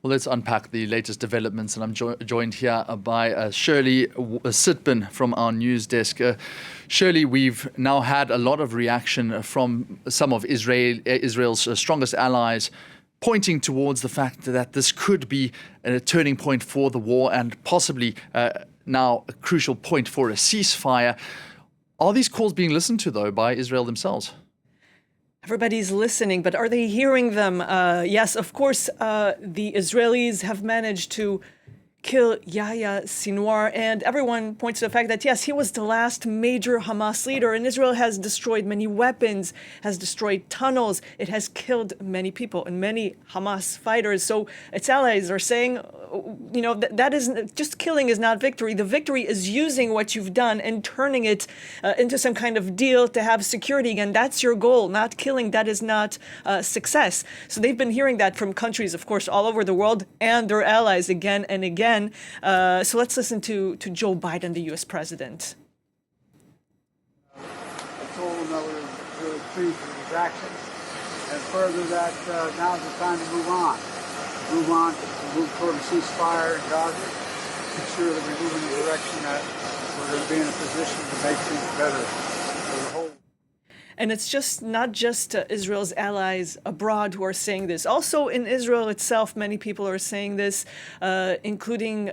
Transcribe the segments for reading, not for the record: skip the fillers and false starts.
Well, let's unpack the latest developments, and I'm joined here by Shirli Sitbon from our news desk. Shirli, we've now had a lot of reaction from some of Israel's strongest allies, pointing towards the fact that this could be a turning point for the war and possibly now a crucial point for a ceasefire. Are these calls being listened to, though, by Israel themselves? Everybody's listening, but are they hearing them? Yes, of course, the Israelis have managed to kill Yahya Sinwar, and everyone points to the fact that, yes, he was the last major Hamas leader, and Israel has destroyed many weapons, has destroyed tunnels, it has killed many people and many Hamas fighters. So its allies are saying, that isn't just killing is not victory. The victory is using what you've done and turning it into some kind of deal to have security again. That's your goal, not killing. That is not success. So they've been hearing that from countries, of course, all over the world and their allies again and again. So let's listen to Joe Biden, the U.S. president. I told him that we were really pleased with his actions, and further that now's the time to move on. Move toward a ceasefire in Gaza, ensure that we move in the direction that we're going to be in a position to make things better for the whole. And it's just not just Israel's allies abroad who are saying this. Also in Israel itself, many people are saying this, including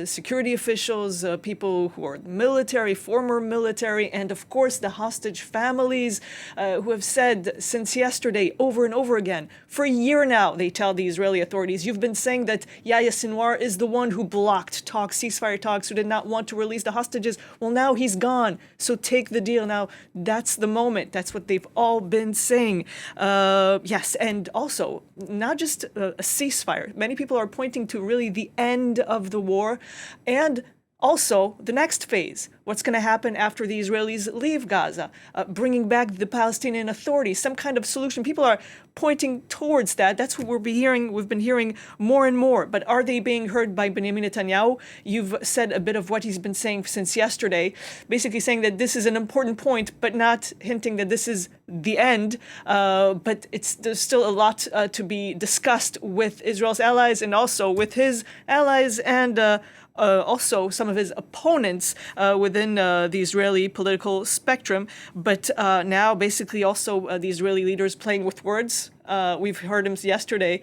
security officials, people who are military, former military, and of course the hostage families who have said since yesterday over and over again, for a year now, they tell the Israeli authorities, you've been saying that Yahya Sinwar is the one who blocked ceasefire talks, who did not want to release the hostages. Well, now he's gone, so take the deal. Now, that's the moment. That's what they've all been saying. Yes, and also, not just a ceasefire. Many people are pointing to really the end of the war, and also the next phase. What's going to happen after the Israelis leave Gaza? Bringing back the Palestinian Authority, some kind of solution. People are pointing towards that. That's what we've been hearing more and more. But are they being heard by Benjamin Netanyahu? You've said a bit of what he's been saying since yesterday, basically saying that this is an important point, but not hinting that this is the end. But there's still a lot to be discussed with Israel's allies and also with his allies and also some of his opponents within the Israeli political spectrum. But now basically also the Israeli leaders playing with words. We've heard him yesterday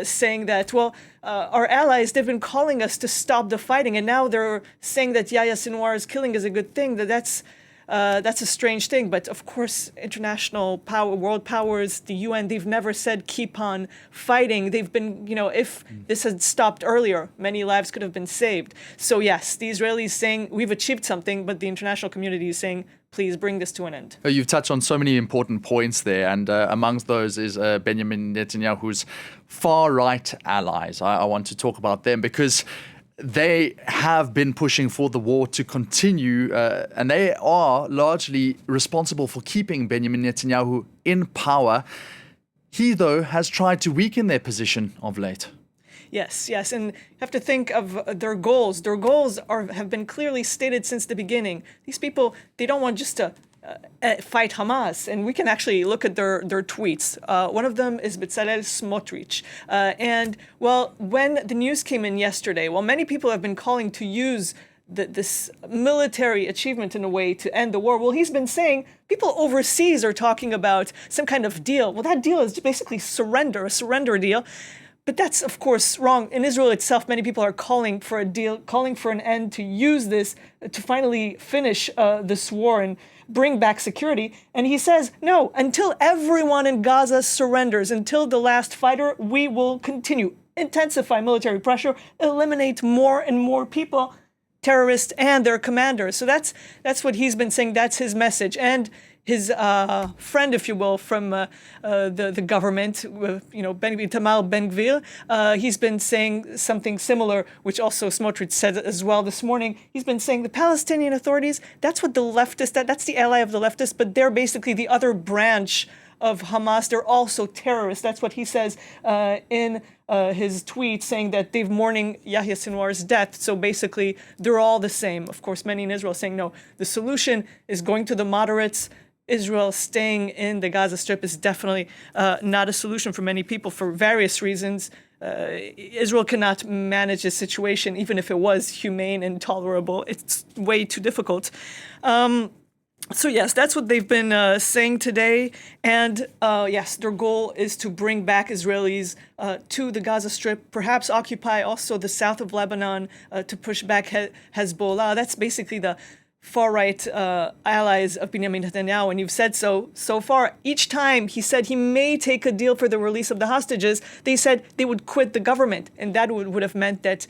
saying that, our allies, they've been calling us to stop the fighting, and now they're saying that Yahya Sinwar's killing is a good thing. That's a strange thing. But of course, international power, world powers, the UN, they've never said keep on fighting. They've been, if this had stopped earlier, many lives could have been saved. So yes, the Israelis saying we've achieved something, but the international community is saying, please bring this to an end. You've touched on so many important points there, and amongst those is Benjamin Netanyahu's far-right allies. I want to talk about them because they have been pushing for the war to continue, and they are largely responsible for keeping Benjamin Netanyahu in power. He, though, has tried to weaken their position of late. Yes, and you have to think of their goals. Their goals have been clearly stated since the beginning. These people, they don't want just to fight Hamas, and we can actually look at their tweets. One of them is Bezalel Smotrich. And when the news came in yesterday, many people have been calling to use this military achievement in a way to end the war. He's been saying people overseas are talking about some kind of deal. That deal is basically a surrender deal. But that's, of course, wrong. In Israel itself, many people are calling for a deal, calling for an end to use this to finally finish this war and bring back security. And he says, no, until everyone in Gaza surrenders, until the last fighter, we will continue, intensify military pressure, eliminate more and more people, terrorists and their commanders. So that's what he's been saying. That's his message. And his friend, if you will, from the government, Itamar Ben-Gvir, he's been saying something similar, which also Smotrich said as well this morning. He's been saying the Palestinian authorities, that's what the leftists, that's the ally of the leftists, but they're basically the other branch of Hamas. They're also terrorists. That's what he says in his tweet, saying that they've mourning Yahya Sinwar's death. So basically, they're all the same. Of course, many in Israel saying, no, the solution is going to the moderates. Israel staying in the Gaza Strip is definitely not a solution for many people for various reasons. Israel cannot manage this situation, even if it was humane and tolerable. It's way too difficult. So yes, that's what they've been saying today. And yes, their goal is to bring back Israelis to the Gaza Strip, perhaps occupy also the south of Lebanon to push back Hezbollah. That's basically the far-right allies of Benjamin Netanyahu, and you've said so far. Each time he said he may take a deal for the release of the hostages, they said they would quit the government, and that would have meant that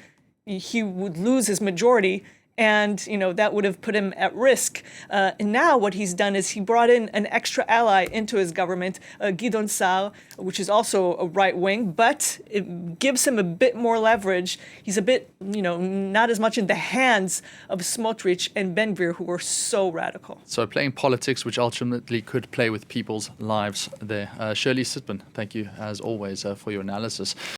he would lose his majority, and that would have put him at risk. And now what he's done is he brought in an extra ally into his government, Gideon Sa'ar, which is also a right wing, but it gives him a bit more leverage. He's a bit, not as much in the hands of Smotrich and Ben Gvir, who were so radical. So playing politics, which ultimately could play with people's lives there. Shirli Sitbon, thank you as always for your analysis.